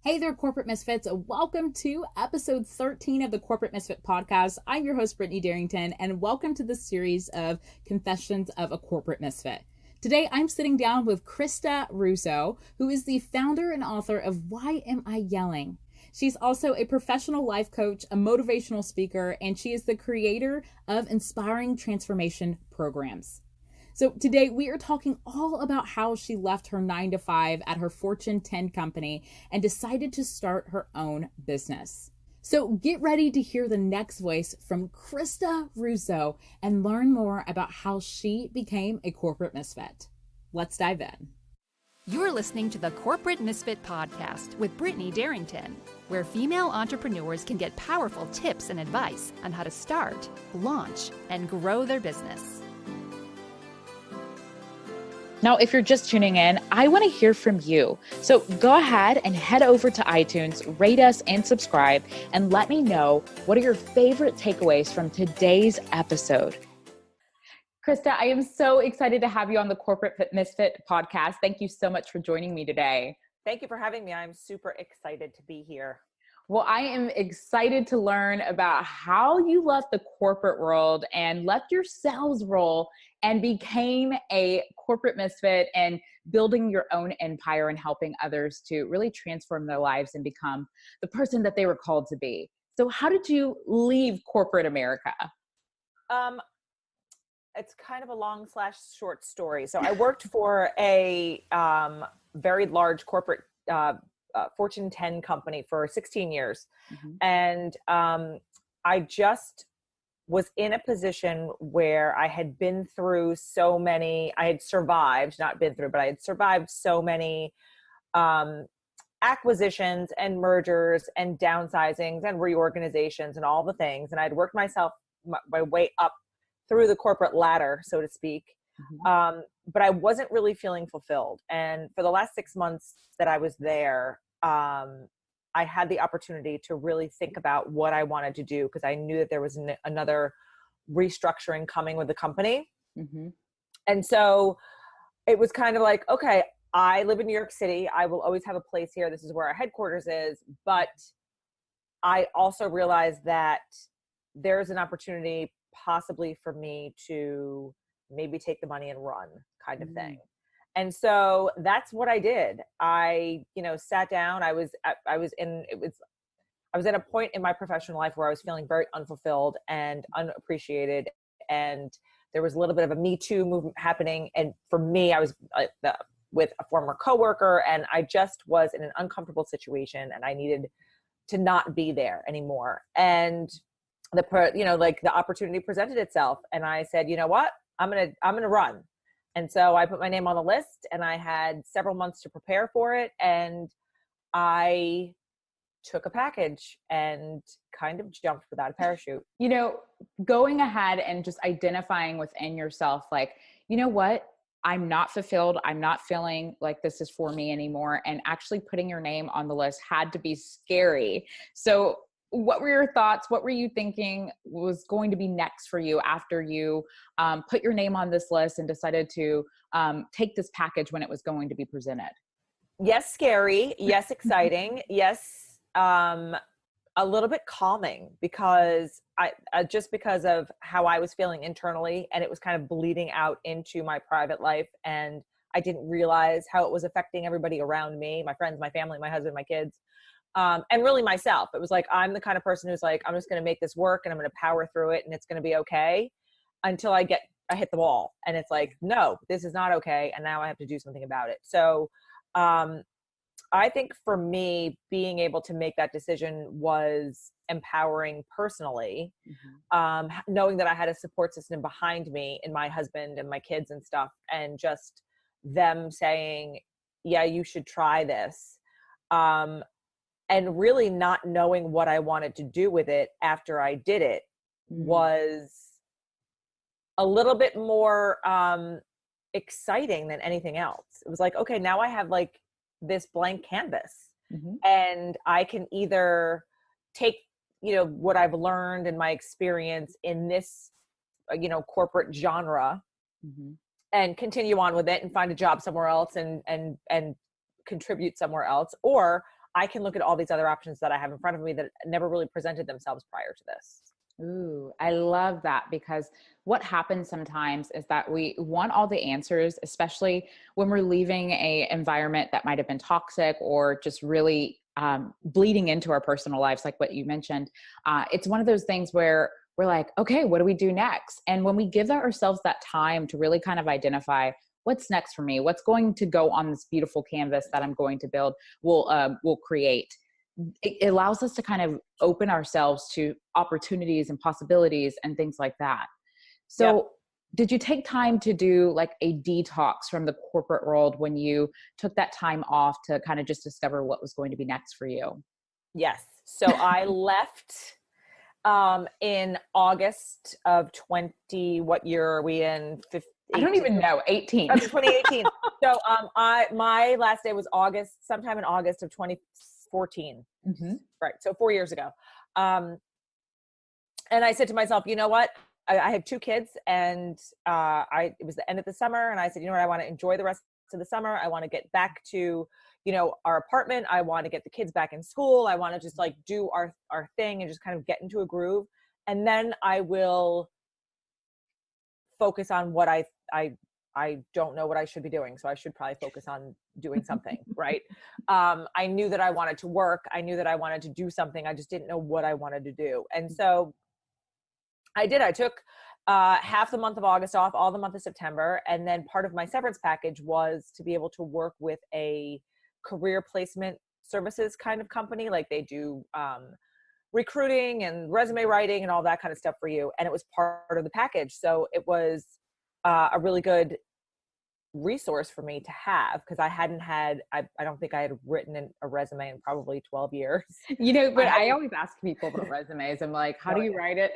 Hey there, Corporate Misfits. Welcome to episode 13 of the Corporate Misfit podcast. I'm your host, Brittany Darrington, and welcome to the series of Confessions of a Corporate Misfit. Today, I'm sitting down with Krista Rizzo, who is the founder and author of Why Am I Yelling? She's also a professional life coach, a motivational speaker, and she is the creator of Inspiring Transformation Programs. So today we are talking all about how she left her 9 to 5 at her Fortune 10 company and decided to start her own business. So get ready to hear the next voice from Krista Rizzo and learn more about how she became a corporate misfit. Let's dive in. You're listening to the Corporate Misfit Podcast with Brittany Darrington, where female entrepreneurs can get powerful tips and advice on how to start, launch, and grow their business. Now, if you're just tuning in, I want to hear from you. So go ahead and head over to iTunes, rate us and subscribe, and let me know what are your favorite takeaways from today's episode. Krista, I am so excited to have you on the Corporate Misfit podcast. Thank you so much for joining me today. Thank you for having me. I'm super excited to be here. Well, I am excited to learn about how you left the corporate world and left your sales role and became a corporate misfit and building your own empire and helping others to really transform their lives and become the person that they were called to be. So how did you leave corporate America? It's kind of a long/short story. So I worked for a very large corporate Fortune 10 company for 16 years. Mm-hmm. And I just was in a position where I had been through so many, I had survived, not been through, but I had survived so many acquisitions and mergers and downsizings and reorganizations and all the things. And I'd worked myself my way up through the corporate ladder, so to speak. Mm-hmm. But I wasn't really feeling fulfilled. And for the last 6 months that I was there, I had the opportunity to really think about what I wanted to do because I knew that there was another restructuring coming with the company. Mm-hmm. And so it was kind of like, okay, I live in New York City. I will always have a place here. This is where our headquarters is. But I also realized that there's an opportunity possibly for me to maybe take the money and run kind of thing. And so that's what I did. I, sat down. I was at a point in my professional life where I was feeling very unfulfilled and unappreciated. And there was a little bit of a Me Too movement happening. And for me, I was with a former coworker and I just was in an uncomfortable situation and I needed to not be there anymore. And the opportunity presented itself. And I said, you know what, I'm going to run. And so I put my name on the list and I had several months to prepare for it. And I took a package and kind of jumped without a parachute. Going ahead and just identifying within yourself, like, you know what, I'm not fulfilled. I'm not feeling like this is for me anymore. And actually putting your name on the list had to be scary. So what were your thoughts? What were you thinking was going to be next for you after you put your name on this list and decided to take this package when it was going to be presented? Yes, scary. Yes, exciting. Yes, a little bit calming because just because of how I was feeling internally and it was kind of bleeding out into my private life. And I didn't realize how it was affecting everybody around me, my friends, my family, my husband, my kids. And really myself. It was like, I'm the kind of person who's like, I'm just going to make this work and I'm going to power through it and it's going to be okay until I hit the wall. And it's like, no, this is not okay. And now I have to do something about it. So, I think for me, being able to make that decision was empowering personally, knowing that I had a support system behind me and my husband and my kids and stuff, and just them saying, yeah, you should try this. And really not knowing what I wanted to do with it after I did it was a little bit more exciting than anything else. It was like, okay, now I have like this blank canvas and I can either take, what I've learned and my experience in this, corporate genre and continue on with it and find a job somewhere else and contribute somewhere else. Or I can look at all these other options that I have in front of me that never really presented themselves prior to this. Ooh, I love that, because what happens sometimes is that we want all the answers, especially when we're leaving a environment that might have been toxic or just really bleeding into our personal lives, like what you mentioned. It's one of those things where we're like, okay, what do we do next? And when we give ourselves that time to really kind of identify what's next for me, what's going to go on this beautiful canvas that I'm going to build, will create. It allows us to kind of open ourselves to opportunities and possibilities and things like that. So Yep. did you take time to do like a detox from the corporate world when you took that time off to kind of just discover what was going to be next for you? Yes. So I left in August of 20, what year are we in? I don't even know. 18. 2018. So my last day was sometime in August of 2014. Mm-hmm. Right. So 4 years ago. And I said to myself, you know what? I have 2 kids, and it was the end of the summer, and I said, you know what? I want to enjoy the rest of the summer. I want to get back to, our apartment. I want to get the kids back in school. I want to just like do our thing and just kind of get into a groove. And then I will focus on what I don't know what I should be doing. So I should probably focus on doing something, right? I knew that I wanted to work. I knew that I wanted to do something. I just didn't know what I wanted to do. And so I did. I took half the month of August off, all the month of September. And then part of my severance package was to be able to work with a career placement services kind of company. Like they do recruiting and resume writing and all that kind of stuff for you. And it was part of the package. So it was a really good resource for me to have, because I don't think I had written a resume in probably 12 years. But I always ask people about resumes. I'm like, how do you write it?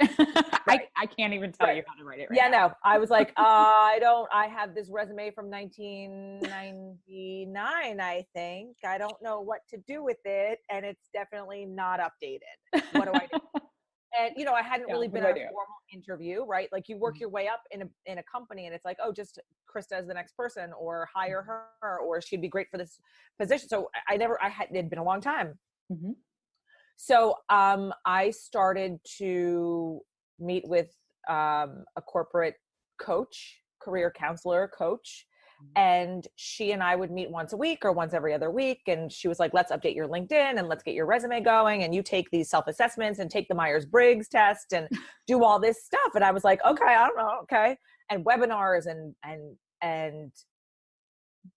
Right. I can't even tell you how to write it Yeah, now. no, I was like, I have this resume from 1999, I think. I don't know what to do with it. And it's definitely not updated. What do I do? And, I hadn't really been on a formal interview, right? Like you work your way up in a company, and it's like, oh, just Krista is the next person, or hire her, or she'd be great for this position. So it'd been a long time. Mm-hmm. So I started to meet with a corporate coach, career counselor coach. And she and I would meet once a week or once every other week. And she was like, let's update your LinkedIn and let's get your resume going. And you take these self-assessments and take the Myers-Briggs test and do all this stuff. And I was like, okay, I don't know. Okay. And webinars and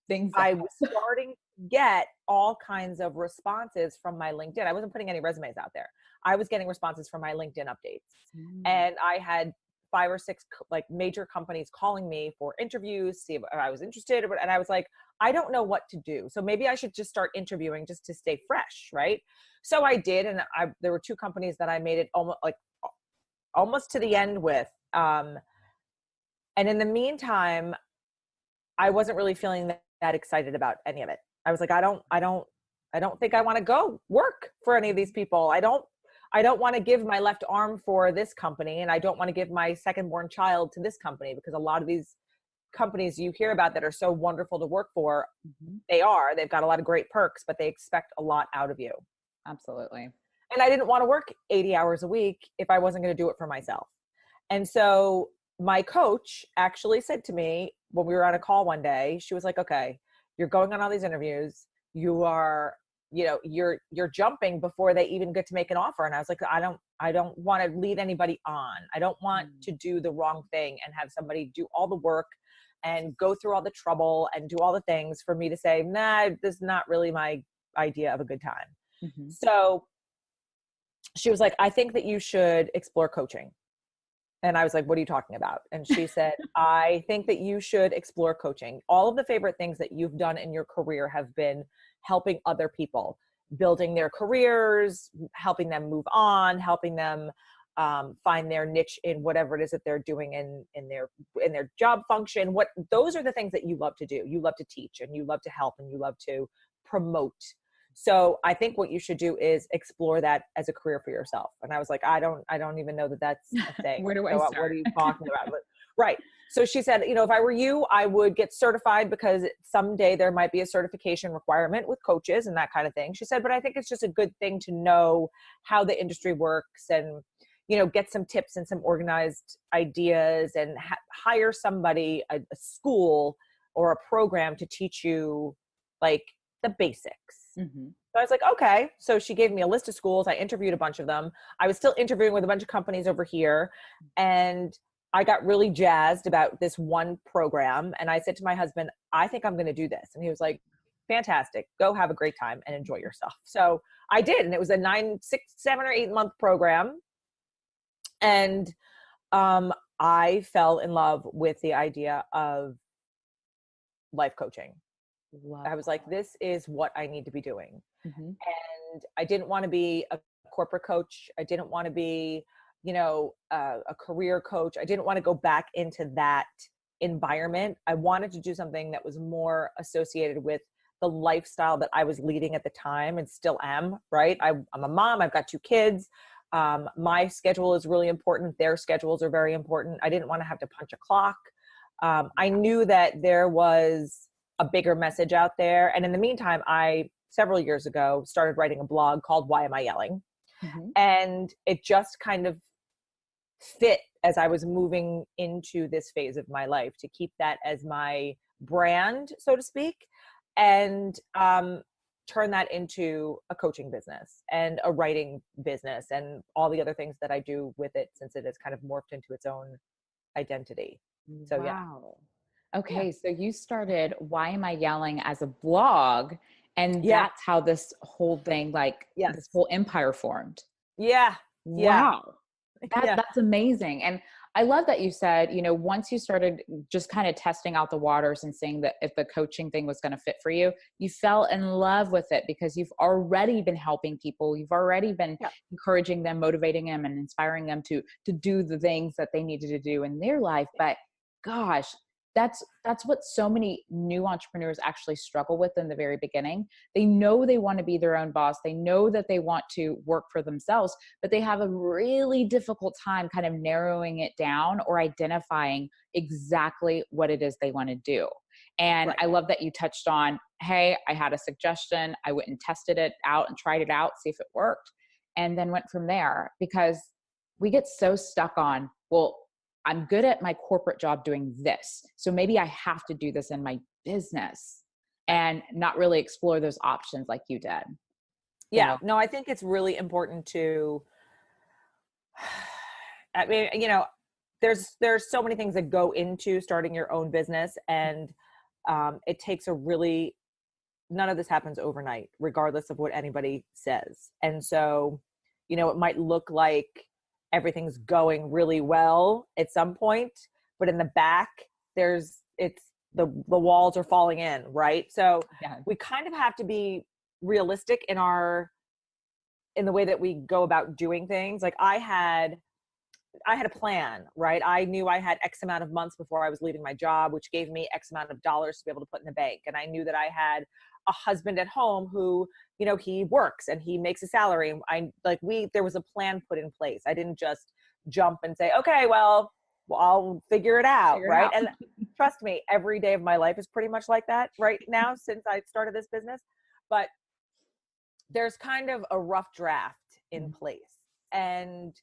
things. I was starting to get all kinds of responses from my LinkedIn. I wasn't putting any resumes out there. I was getting responses from my LinkedIn updates. And I had 5 or 6 like major companies calling me for interviews, see if I was interested. And I was like, I don't know what to do. So maybe I should just start interviewing just to stay fresh. Right. So I did. And there were 2 companies that I made it almost to the end with. And in the meantime, I wasn't really feeling that excited about any of it. I was like, I don't think I want to go work for any of these people. I don't want to give my left arm for this company, and I don't want to give my second born child to this company, because a lot of these companies you hear about that are so wonderful to work for, they've got a lot of great perks, but they expect a lot out of you. Absolutely. And I didn't want to work 80 hours a week if I wasn't going to do it for myself. And so my coach actually said to me when we were on a call one day, she was like, okay, you're going on all these interviews. You are, you're jumping before they even get to make an offer. And I was like, I don't want to lead anybody on. I don't want to do the wrong thing and have somebody do all the work and go through all the trouble and do all the things for me to say, nah, this is not really my idea of a good time. Mm-hmm. So she was like, I think that you should explore coaching. And I was like, what are you talking about? And she said, I think that you should explore coaching. All of the favorite things that you've done in your career have been helping other people, building their careers, helping them move on, helping them find their niche in whatever it is that they're doing in their job function. Those are the things that you love to do. You love to teach, and you love to help, and you love to promote. So I think what you should do is explore that as a career for yourself. And I was like, I don't even know that that's a thing. Where do I start? What are you talking about? Right. So she said, if I were you, I would get certified because someday there might be a certification requirement with coaches and that kind of thing. She said, but I think it's just a good thing to know how the industry works and, get some tips and some organized ideas and hire somebody, a school or a program to teach you like the basics. Mm-hmm. So I was like, okay. So she gave me a list of schools. I interviewed a bunch of them. I was still interviewing with a bunch of companies over here. And I got really jazzed about this one program. And I said to my husband, I think I'm going to do this. And he was like, fantastic. Go have a great time and enjoy yourself. So I did. And it was a 7 or 8 month program. And I fell in love with the idea of life coaching. I was like, this is what I need to be doing. Mm-hmm. And I didn't want to be a corporate coach. I didn't want to be, a career coach. I didn't want to go back into that environment. I wanted to do something that was more associated with the lifestyle that I was leading at the time and still am, right? I'm a mom. I've got 2 kids. My schedule is really important. Their schedules are very important. I didn't want to have to punch a clock. I knew that there was a bigger message out there. And in the meantime, I, several years ago, started writing a blog called Why Am I Yelling? Mm-hmm. And it just kind of fit as I was moving into this phase of my life to keep that as my brand, so to speak, and turn that into a coaching business and a writing business and all the other things that I do with it, since it has kind of morphed into its own identity. So, wow. Okay. So you started Why Am I Yelling as a blog, and that's how this whole thing, this whole empire formed. Yeah. Wow. That's amazing. And I love that you said, once you started just kind of testing out the waters and seeing that if the coaching thing was going to fit for you, you fell in love with it because you've already been helping people. You've already been encouraging them, motivating them, and inspiring them to do the things that they needed to do in their life. But gosh, that's what so many new entrepreneurs actually struggle with in the very beginning. They know they want to be their own boss. They know that they want to work for themselves, but they have a really difficult time kind of narrowing it down or identifying exactly what it is they want to do. And I love that you touched on, hey, I had a suggestion. I went and tested it out and tried it out, see if it worked, and then went from there, because we get so stuck on, well, I'm good at my corporate job doing this, so maybe I have to do this in my business, and not really explore those options like you did. Yeah. No, I think it's really important to, I mean, there's so many things that go into starting your own business, and it takes none of this happens overnight, regardless of what anybody says. And so, it might look like everything's going really well at some point, but in the back, the walls are falling in, right? So we kind of have to be realistic in the way that we go about doing things. Like I had a plan, right? I knew I had X amount of months before I was leaving my job, which gave me X amount of dollars to be able to put in the bank. And I knew that I had a husband at home who, he works and he makes a salary. There was a plan put in place. I didn't just jump and say, okay, well, I'll figure it out. Right. And trust me, every day of my life is pretty much like that right now since I started this business. But there's kind of a rough draft in place. And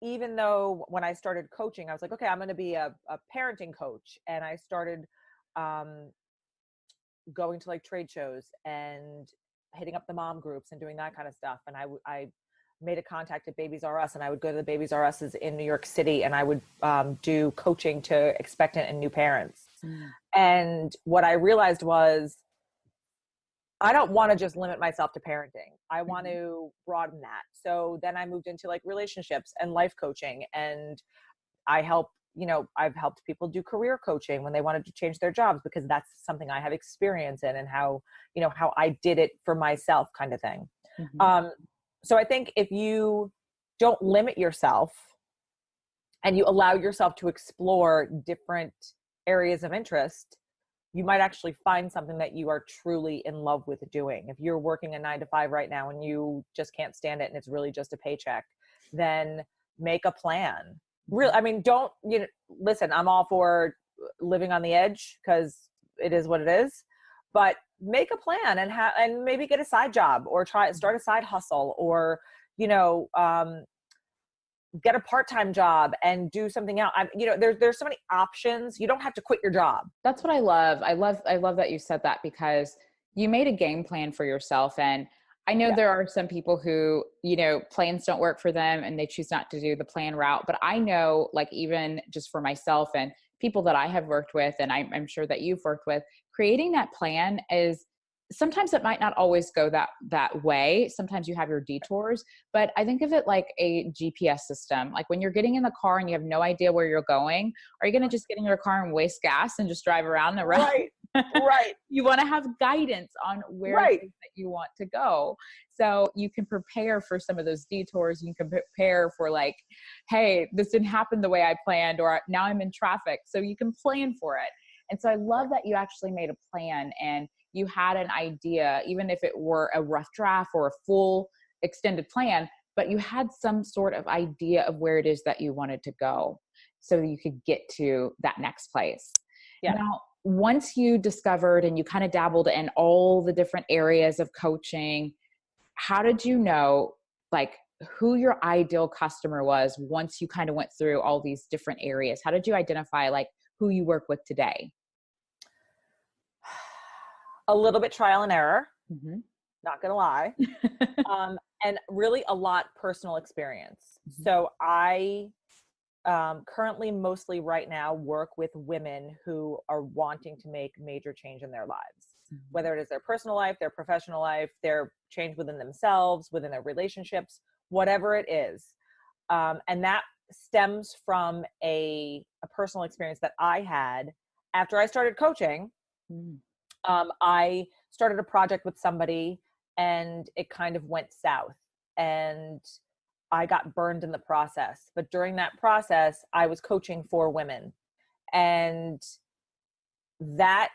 even though when I started coaching, I was like, okay, I'm going to be a parenting coach. And I started going to trade shows and hitting up the mom groups and doing that kind of stuff. And I made a contact at Babies R Us, and I would go to the Babies R Us's in New York City, and I would do coaching to expectant and new parents. And what I realized was, I don't want to just limit myself to parenting. I want to broaden that. So then I moved into relationships and life coaching, and I've helped people do career coaching when they wanted to change their jobs, because that's something I have experience in, and how I did it for myself, kind of thing. So I think if you don't limit yourself and you allow yourself to explore different areas of interest, you might actually find something that you are truly in love with doing. If you're working a 9-to-5 right now and you just can't stand it and it's really just a paycheck, then make a plan. Real, I mean, don't, listen, I'm all for living on the edge because it is what it is, but make a plan and maybe get a side job or start a side hustle or, get a part-time job and do something else. There's so many options. You don't have to quit your job. That's what I love. I love that you said that, because you made a game plan for yourself. And I know there are some people who, plans don't work for them and they choose not to do the plan route. But I know, like, even just for myself and people that I have worked with, and I'm sure that you've worked with, creating that plan is, sometimes it might not always go that way. Sometimes you have your detours, but I think of it like a GPS system. Like when you're getting in the car and you have no idea where you're going, are you going to just get in your car and waste gas and just drive around the road? Right. Right. You want to have guidance on where it is that you want to go. So you can prepare for some of those detours. You can prepare for, like, hey, this didn't happen the way I planned, or now I'm in traffic. So you can plan for it. And so I love that you actually made a plan and you had an idea, even if it were a rough draft or a full extended plan, but you had some sort of idea of where it is that you wanted to go so that you could get to that next place. Yeah. Now, once you discovered and you kind of dabbled in all the different areas of coaching, how did you know, like, who your ideal customer was once you kind of went through all these different areas? How did you identify, like, who you work with today? A little bit trial and error, Mm-hmm. not gonna lie. And really a lot personal experience. Mm-hmm. So I currently, mostly right now, work with women who are wanting to make major change in their lives, mm-hmm. whether it is their personal life, their professional life, their change within themselves, within their relationships, whatever it is. And that stems from a personal experience that I had after I started coaching. Mm. I started a project with somebody and it kind of went south and I got burned in the process. But during that process, I was coaching 4 women, and that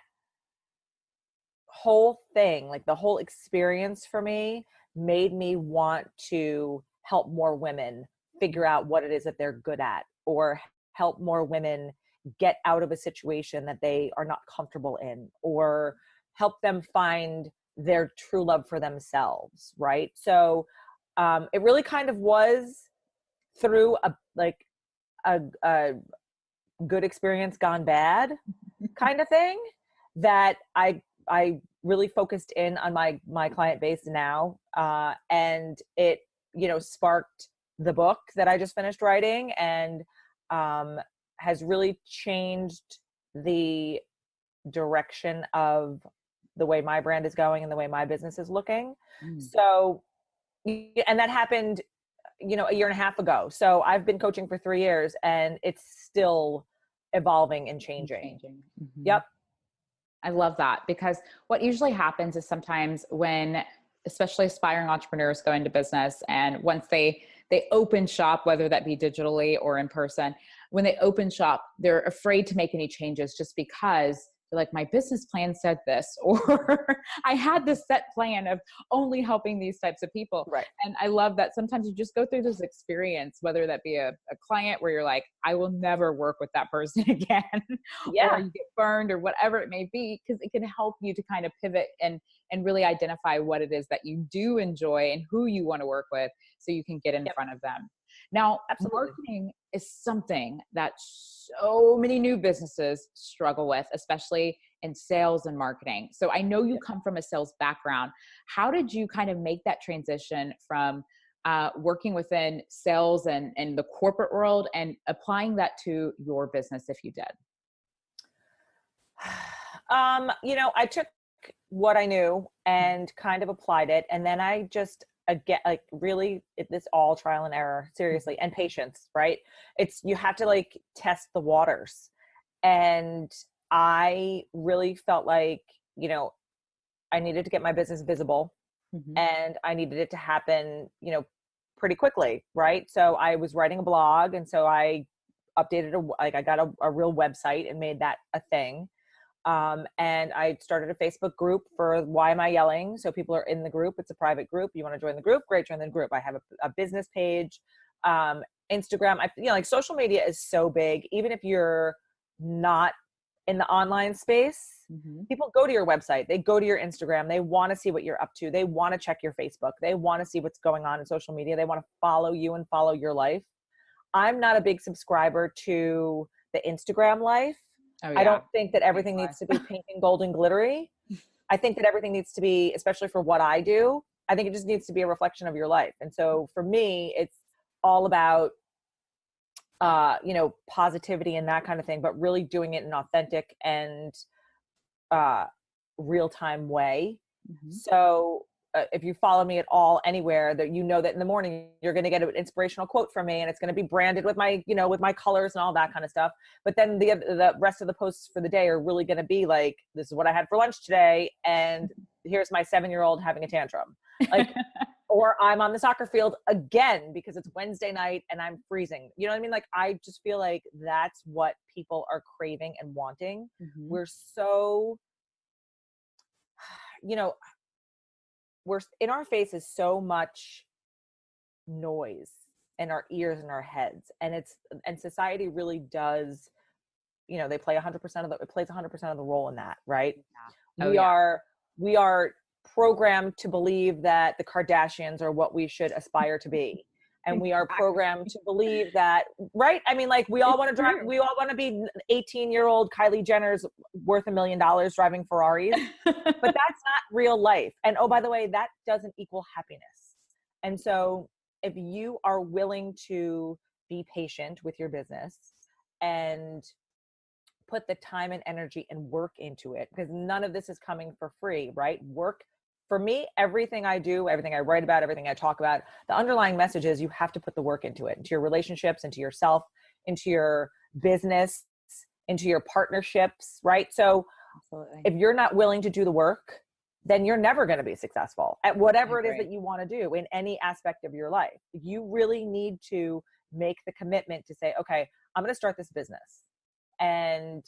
whole thing, like the whole experience for me, made me want to help more women figure out what it is that they're good at, or help more women get out of a situation that they are not comfortable in, or help them find their true love for themselves. Right. So it really kind of was through a good experience gone bad kind of thing that I really focused in on my client base now. And it, sparked the book that I just finished writing, and has really changed the direction of the way my brand is going and the way my business is looking. Mm. So, and that happened, a year and a half ago. So I've been coaching for 3 years and it's still evolving and changing. Mm-hmm. Yep. I love that, because what usually happens is sometimes when, especially aspiring entrepreneurs, go into business, and once they open shop, whether that be digitally or in person, when they open shop, they're afraid to make any changes just because they're like, my business plan said this, or I had this set plan of only helping these types of people. Right. And I love that sometimes you just go through this experience, whether that be a client where you're like, I will never work with that person again, yeah. or you get burned or whatever it may be, because it can help you to kind of pivot and really identify what it is that you do enjoy and who you want to work with, so you can get in front of them. Now, absolutely, marketing is something that so many new businesses struggle with, especially in sales and marketing. So I know you come from a sales background. How did you kind of make that transition from working within sales and the corporate world and applying that to your business, if you did? I took what I knew and kind of applied it. And then I just, this all trial and error, seriously, and patience, right? You have to test the waters. And I really felt like, I needed to get my business visible, mm-hmm. and I needed it to happen, pretty quickly. Right. So I was writing a blog, and so I updated I got a real website and made that a thing. And I started a Facebook group for Why Am I Yelling? So people are in the group. It's a private group. You want to join the group? Great. Join the group. I have a business page. Instagram. Like social media is so big. Even if you're not in the online space, people go to your website, they go to your Instagram, they want to see what you're up to, they want to check your Facebook, they want to see what's going on in social media, they want to follow you and follow your life. I'm not a big subscriber to the Instagram life. Oh, yeah. I don't think that everything needs to be pink and gold and glittery. I think that everything needs to be, especially for what I do, I think it just needs to be a reflection of your life. And so for me, it's all about positivity and that kind of thing, but really doing it in an authentic and real-time way. So if you follow me at all anywhere, that that in the morning you're going to get an inspirational quote from me, and it's going to be branded with my with my colors and all that kind of stuff. But then the rest of the posts for the day are really going to be like, this is what I had for lunch today, and here's my 7-year-old having a tantrum, like or I'm on the soccer field again because it's Wednesday night and I'm freezing. You know what I mean? Like, I just feel like that's what people are craving and wanting. We're so, we're in our faces so much noise in our ears and our heads. And society really does, they play 100% it plays 100% of the role in that, right? Yeah. We are programmed to believe that the Kardashians are what we should aspire to be. And we are programmed to believe that, right? I mean, like, we all want to be 18-year-old Kylie Jenner's worth $1 million driving Ferraris, but that's not real life. And oh, by the way, that doesn't equal happiness. And so if you are willing to be patient with your business and put the time and energy and work into it, because none of this is coming for free, right? Work. For me, everything I do, everything I write about, everything I talk about, the underlying message is you have to put the work into it, into your relationships, into yourself, into your business, into your partnerships, right? So absolutely, if you're not willing to do the work, then you're never going to be successful at whatever it is that you want to do in any aspect of your life. You really need to make the commitment to say, okay, I'm going to start this business, and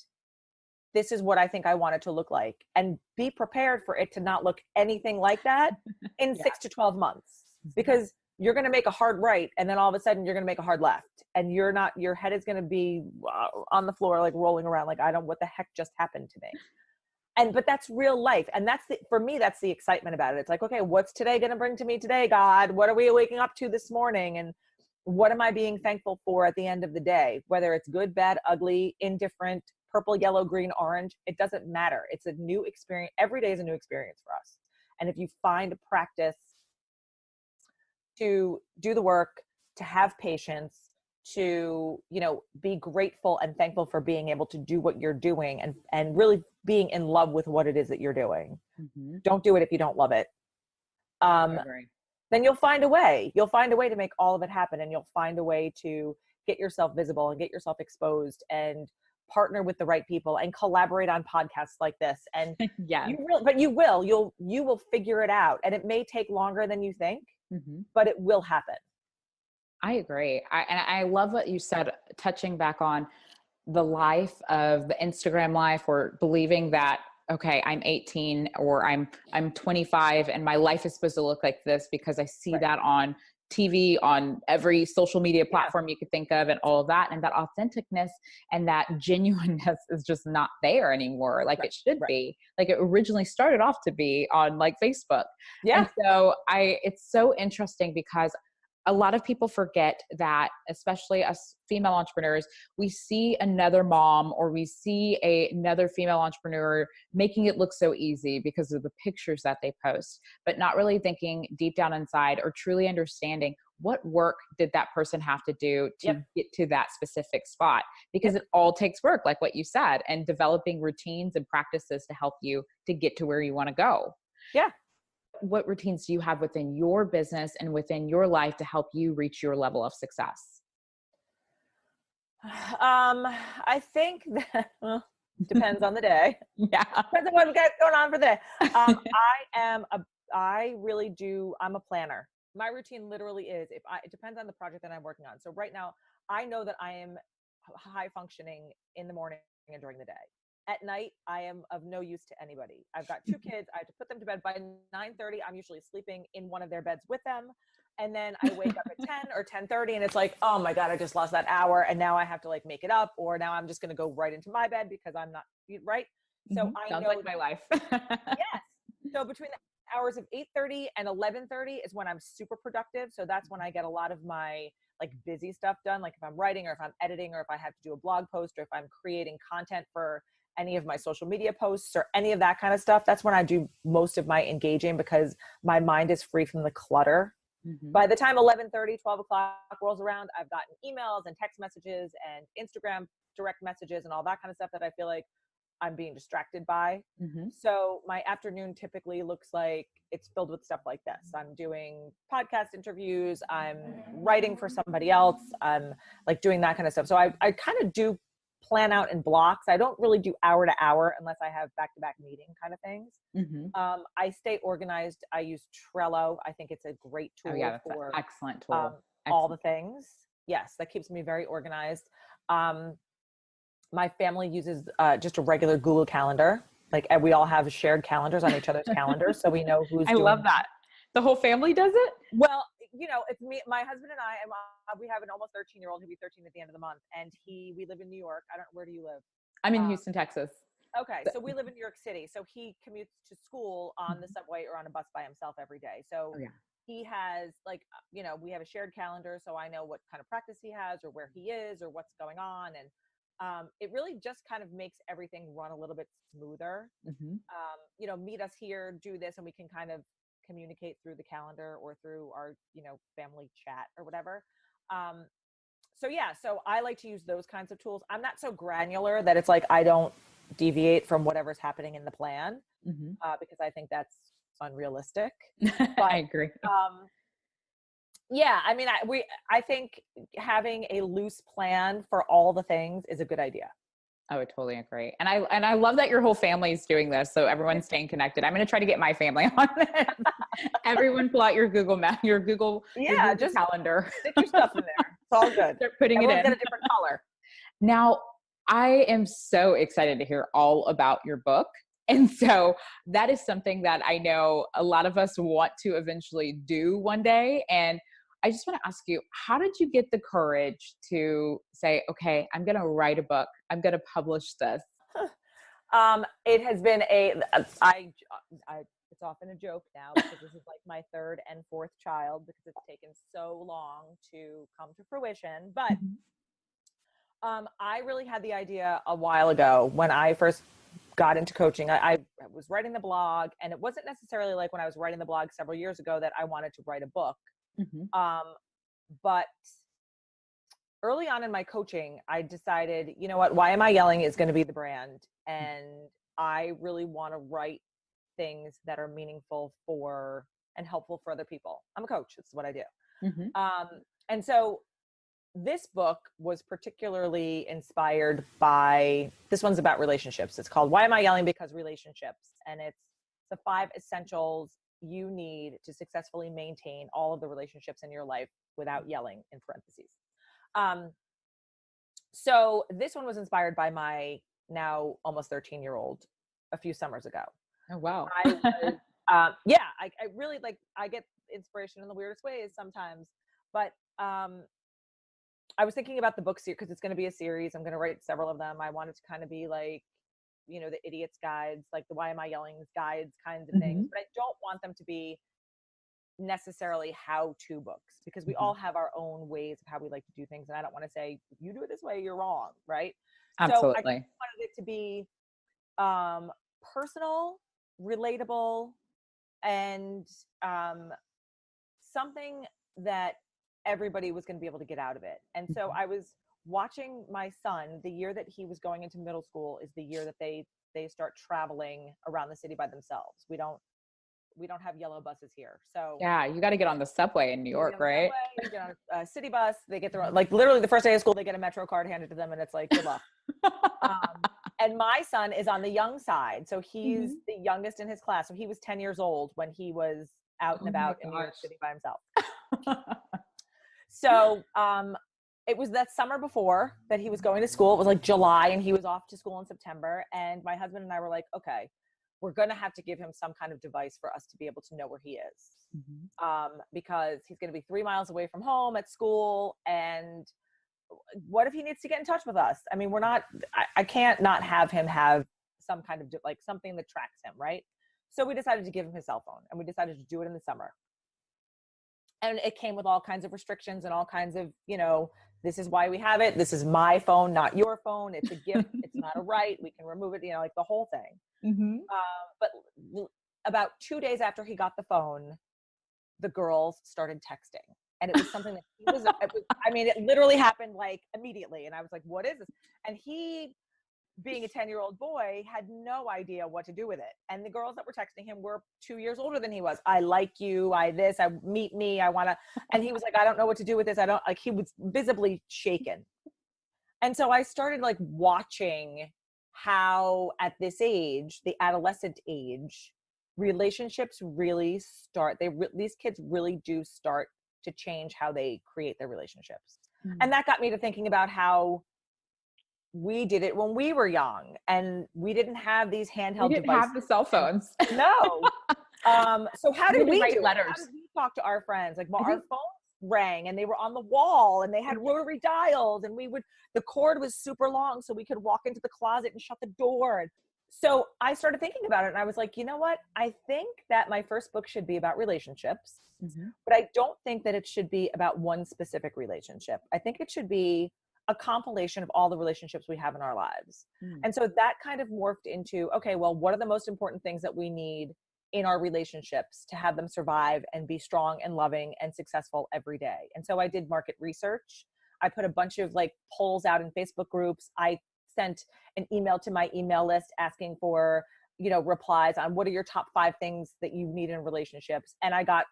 this is what I think I want it to look like, and be prepared for it to not look anything like that in 6 to 12 months, because you're going to make a hard right. And then all of a sudden you're going to make a hard left, and your head is going to be on the floor, like rolling around, like, what the heck just happened to me? But that's real life. And for me, that's the excitement about it. It's like, okay, what's today going to bring to me today, God? What are we waking up to this morning? And what am I being thankful for at the end of the day? Whether it's good, bad, ugly, indifferent, purple, yellow, green, orange, it doesn't matter. It's a new experience. Every day is a new experience for us. And if you find a practice to do the work, to have patience, to, be grateful and thankful for being able to do what you're doing, and really being in love with what it is that you're doing. Don't do it if you don't love it. Then you'll find a way. You'll find a way to make all of it happen, and you'll find a way to get yourself visible and get yourself exposed, and partner with the right people, and collaborate on podcasts like this. And you will figure it out, and it may take longer than you think, but it will happen. I agree. I love what you said, touching back on the life of the Instagram life, or believing that, okay, I'm 18 or I'm 25 and my life is supposed to look like this because I see that on TV, on every social media platform you could think of, and all of that. And that authenticness and that genuineness is just not there anymore. Like it should be, like it originally started off to be on, like, Facebook. Yeah. And so it's so interesting, because a lot of people forget that, especially us female entrepreneurs, we see another mom, or we see another female entrepreneur making it look so easy because of the pictures that they post, but not really thinking deep down inside, or truly understanding what work did that person have to do to get to that specific spot, because it all takes work, like what you said, and developing routines and practices to help you to get to where you want to go. Yeah. What routines do you have within your business and within your life to help you reach your level of success? I think that depends on the day. Yeah. Depends on what we got going on for the day. I'm a planner. My routine literally is, it depends on the project that I'm working on. So right now, I know that I am high functioning in the morning and during the day. At night, I am of no use to anybody. I've got 2 kids. I have to put them to bed by 9:30. I'm usually sleeping in one of their beds with them. And then I wake up at 10 or 10:30 and it's like, oh my God, I just lost that hour. And now I have to like make it up, or now I'm just going to go right into my bed because I'm not right. So I Sounds know like my life. yes. So between the hours of 8:30 and 11:30 is when I'm super productive. So that's when I get a lot of my like busy stuff done. Like if I'm writing or if I'm editing or if I have to do a blog post or if I'm creating content for any of my social media posts or any of that kind of stuff, that's when I do most of my engaging because my mind is free from the clutter. By the time 11:30, 12 o'clock rolls around, I've gotten emails and text messages and Instagram direct messages and all that kind of stuff that I feel like I'm being distracted by. So my afternoon typically looks like it's filled with stuff like this. I'm doing podcast interviews. I'm writing for somebody else. I'm like doing that kind of stuff. So I kind of do plan out in blocks. I don't really do hour to hour unless I have back-to-back meeting kind of things. I stay organized. I use Trello. I think it's a great tool for an excellent tool. All the things. Yes, that keeps me very organized. My family uses just a regular Google Calendar. Like we all have shared calendars on each other's calendars, so we know who's I doing love that. The whole family does it? well. It's me, my husband and I, and we have an almost 13-year-old. He'll be 13 at the end of the month, and we live in New York. I don't. Where do you live? I'm in Houston, Texas. Okay, so we live in New York City. So he commutes to school on the subway or on a bus by himself every day. So he has like, we have a shared calendar, so I know what kind of practice he has or where he is or what's going on. And it really just kind of makes everything run a little bit smoother. Meet us here, do this, and we can kind of communicate through the calendar or through our, family chat or whatever. So I like to use those kinds of tools. I'm not so granular that it's like I don't deviate from whatever's happening in the plan because I think that's unrealistic. But, I agree. I think having a loose plan for all the things is a good idea. I would totally agree. And I love that your whole family is doing this. So everyone's staying connected. I'm going to try to get my family on this. Everyone pull out your Google map, your Google just calendar. Stick your stuff in there. It's all good. Start putting Everyone's it in. got a different color. Now, I am so excited to hear all about your book. And so that is something that I know a lot of us want to eventually do one day. And I just want to ask you, how did you get the courage to say, okay, I'm going to write a book. I'm going to publish this? It has been it's often a joke now because this is like my 3rd and 4th child because it's taken so long to come to fruition. But I really had the idea a while ago when I first got into coaching. I was writing the blog, and it wasn't necessarily like when I was writing the blog several years ago that I wanted to write a book. But early on in my coaching, I decided, you know what, Why Am I Yelling is going to be the brand. And I really want to write things that are meaningful for and helpful for other people. I'm a coach. It's what I do. And so this book was particularly inspired by, this one's about relationships. It's called Why Am I Yelling? Because Relationships. And it's the 5 essentials you need to successfully maintain all of the relationships in your life without yelling, in parentheses. So this one was inspired by my now almost 13-year-old a few summers ago. Oh, wow. I really I get inspiration in the weirdest ways sometimes, but I was thinking about the book series because it's going to be a series. I'm going to write several of them. I wanted to kind of be like, the idiot's guides, like the Why Am I Yelling guides kinds of things, but I don't want them to be necessarily how-to books because we all have our own ways of how we like to do things. And I don't want to say, you do it this way, you're wrong. Right. Absolutely. So I wanted it to be personal, relatable, and something that everybody was going to be able to get out of it. And so I was watching my son, the year that he was going into middle school is the year that they start traveling around the city by themselves. We don't have yellow buses here. So yeah, you got to get on the subway in New York, right? You get on a city bus, they get their own, like literally the first day of school, they get a Metro card handed to them and it's like, good luck. And my son is on the young side. So he's the youngest in his class. So he was 10 years old when he was out and about in New York City by himself. So it was that summer before that he was going to school. It was like July and he was off to school in September. And my husband and I were like, okay, we're going to have to give him some kind of device for us to be able to know where he is. Because he's going to be 3 miles away from home at school. And what if he needs to get in touch with us? I mean, I can't not have him have some kind of like something that tracks him. Right. So we decided to give him his cell phone, and we decided to do it in the summer. And it came with all kinds of restrictions and all kinds of, this is why we have it. This is my phone, not your phone. It's a gift. It's not a right. We can remove it, like the whole thing. But about 2 days after he got the phone, the girls started texting. And it was something that it literally happened like immediately. And I was like, what is this? And he, being a 10-year-old boy, had no idea what to do with it. And the girls that were texting him were 2 years older than he was. I like you. Meet me. I want to. And he was like, I don't know what to do with this. He was visibly shaken. And so I started like watching how at this age, the adolescent age, relationships really start. These kids really do start to change how they create their relationships. And that got me to thinking about how we did it when we were young, and we didn't have these handheld devices. We didn't have the cell phones. No. So how did we write letters? How did we talk to our friends? Like, our phones rang and they were on the wall and they had rotary dials, and the cord was super long so we could walk into the closet and shut the door. So I started thinking about it, and I was like, you know what? I think that my first book should be about relationships, but I don't think that it should be about one specific relationship. I think it should be a compilation of all the relationships we have in our lives. And so that kind of morphed into, okay, well, what are the most important things that we need in our relationships to have them survive and be strong and loving and successful every day? And so I did market research. I put a bunch of like polls out in Facebook groups. I sent an email to my email list asking for, replies on what are your top 5 things that you need in relationships. And I got,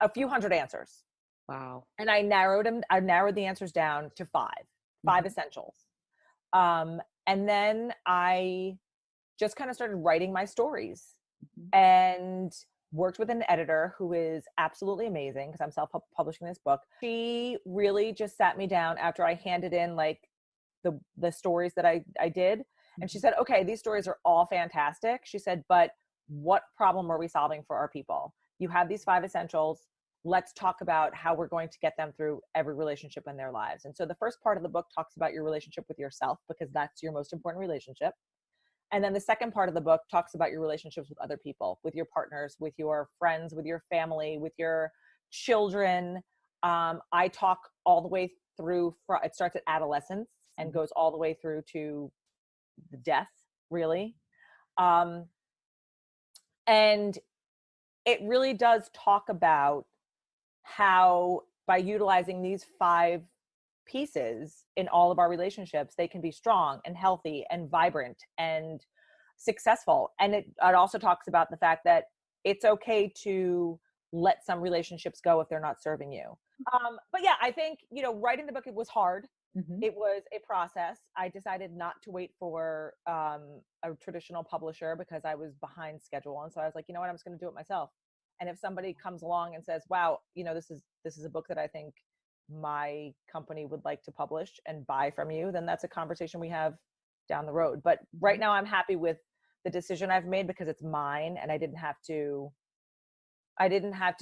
a few hundred answers. Wow. And I narrowed the answers down to 5 essentials. And then I just kind of started writing my stories and worked with an editor who is absolutely amazing, because I'm self-publishing this book. She really just sat me down after I handed in like the stories that I did. And she said, okay, these stories are all fantastic. She said, but what problem are we solving for our people? You have these 5 essentials. Let's talk about how we're going to get them through every relationship in their lives. And so the first part of the book talks about your relationship with yourself, because that's your most important relationship. And then the second part of the book talks about your relationships with other people, with your partners, with your friends, with your family, with your children. I talk all the way through, it starts at adolescence and goes all the way through to the death, really. And it really does talk about how by utilizing these 5 pieces in all of our relationships, they can be strong and healthy and vibrant and successful. And it also talks about the fact that it's okay to let some relationships go if they're not serving you. But yeah, I think, writing the book, it was hard. It was a process. I decided not to wait for a traditional publisher because I was behind schedule. And so I was like, you know what, I'm just going to do it myself. And if somebody comes along and says, wow, this is a book that I think my company would like to publish and buy from you, then that's a conversation we have down the road. But right now I'm happy with the decision I've made because it's mine, and I didn't have to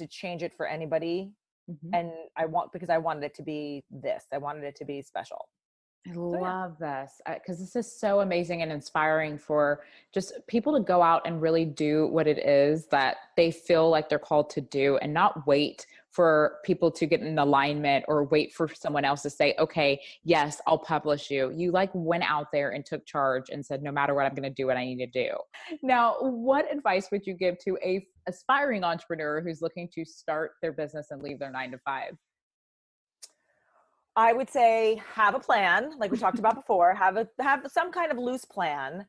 change it for anybody. And because I wanted it to be this. I wanted it to be special. I love this, because this is so amazing and inspiring for just people to go out and really do what it is that they feel like they're called to do, and not wait for people to get in alignment or wait for someone else to say, okay, yes, I'll publish you. You went out there and took charge and said, no matter what, I'm going to do what I need to do. Now, what advice would you give to a aspiring entrepreneur who's looking to start their business and leave their 9-to-5? I would say have a plan, like we talked about before. Have some kind of loose plan.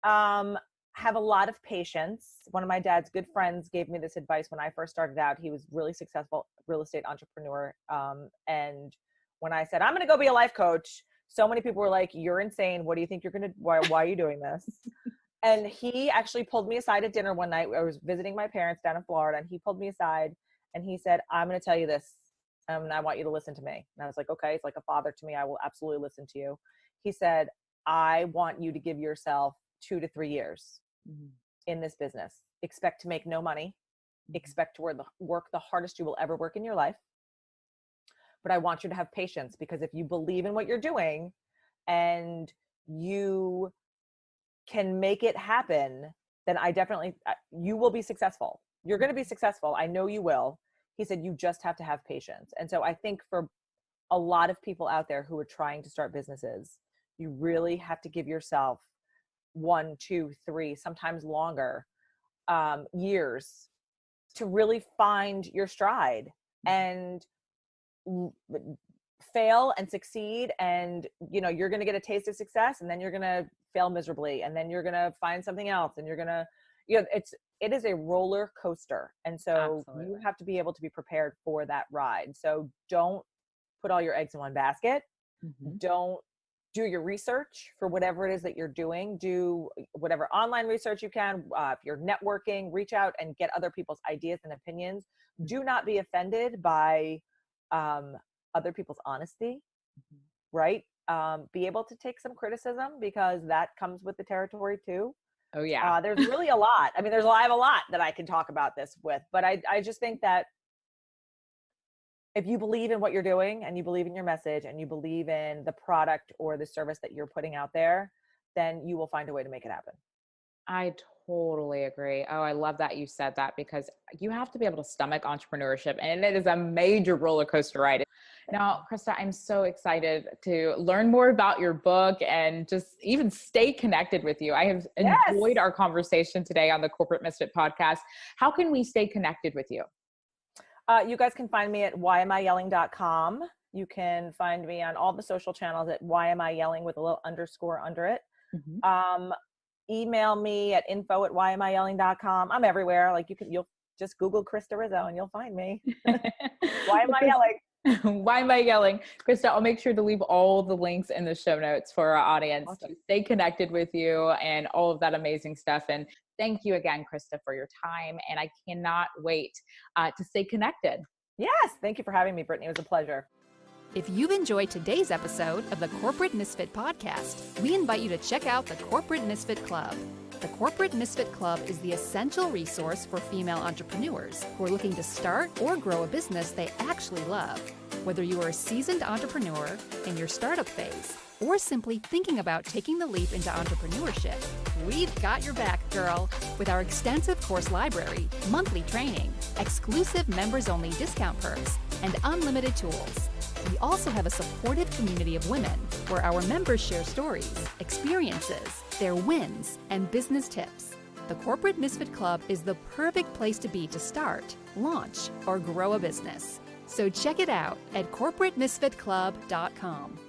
Have a lot of patience. One of my dad's good friends gave me this advice when I first started out. He was really successful real estate entrepreneur. And when I said, I'm going to go be a life coach, so many people were like, you're insane. What do you think you're going to, why are you doing this? And he actually pulled me aside at dinner one night. I was visiting my parents down in Florida, and he pulled me aside and he said, I'm going to tell you this. And I want you to listen to me. And I was like, okay, it's like a father to me. I will absolutely listen to you. He said, I want you to give yourself 2 to 3 years in this business. Expect to make no money. Expect to work the hardest you will ever work in your life. But I want you to have patience, because if you believe in what you're doing and you can make it happen, then you will be successful. You're going to be successful. I know you will. He said, you just have to have patience. And so I think for a lot of people out there who are trying to start businesses, you really have to give yourself 1, 2, 3, sometimes longer years to really find your stride and fail and succeed. And, you're going to get a taste of success, and then you're going to fail miserably. And then you're going to find something else, and you're going to, it is a roller coaster. And so Absolutely. You have to be able to be prepared for that ride. So don't put all your eggs in one basket. Don't do your research for whatever it is that you're doing. Do whatever online research you can. If you're networking, reach out and get other people's ideas and opinions. Do not be offended by other people's honesty, right? Be able to take some criticism, because that comes with the territory too. Oh yeah. There's really a lot. I mean, I have a lot that I can talk about this with, but I just think that if you believe in what you're doing, and you believe in your message, and you believe in the product or the service that you're putting out there, then you will find a way to make it happen. I totally agree. Oh, I love that you said that, because you have to be able to stomach entrepreneurship, and it is a major roller coaster ride. Now, Krista, I'm so excited to learn more about your book and just even stay connected with you. I have enjoyed our conversation today on the Corporate Misfit podcast. How can we stay connected with you? You guys can find me at whyamiyelling.com. You can find me on all the social channels at whyamiyelling with a little underscore under it. Email me at info@whyamiyelling.com. I'm everywhere. Like you'll just Google Krista Rizzo and you'll find me. Why am I yelling? Why am I yelling? Krista, I'll make sure to leave all the links in the show notes for our audience to stay connected with you and all of that amazing stuff. And thank you again, Krista, for your time. And I cannot wait to stay connected. Yes. Thank you for having me, Brittany. It was a pleasure. If you've enjoyed today's episode of the Corporate Misfit podcast, we invite you to check out the Corporate Misfit Club. The Corporate Misfit Club is the essential resource for female entrepreneurs who are looking to start or grow a business they actually love. Whether you are a seasoned entrepreneur in your startup phase or simply thinking about taking the leap into entrepreneurship, we've got your back, girl, with our extensive course library, monthly training, exclusive members-only discount perks, and unlimited tools. We also have a supportive community of women where our members share stories, experiences, their wins, and business tips. The Corporate Misfit Club is the perfect place to be to start, launch, or grow a business. So check it out at corporatemisfitclub.com.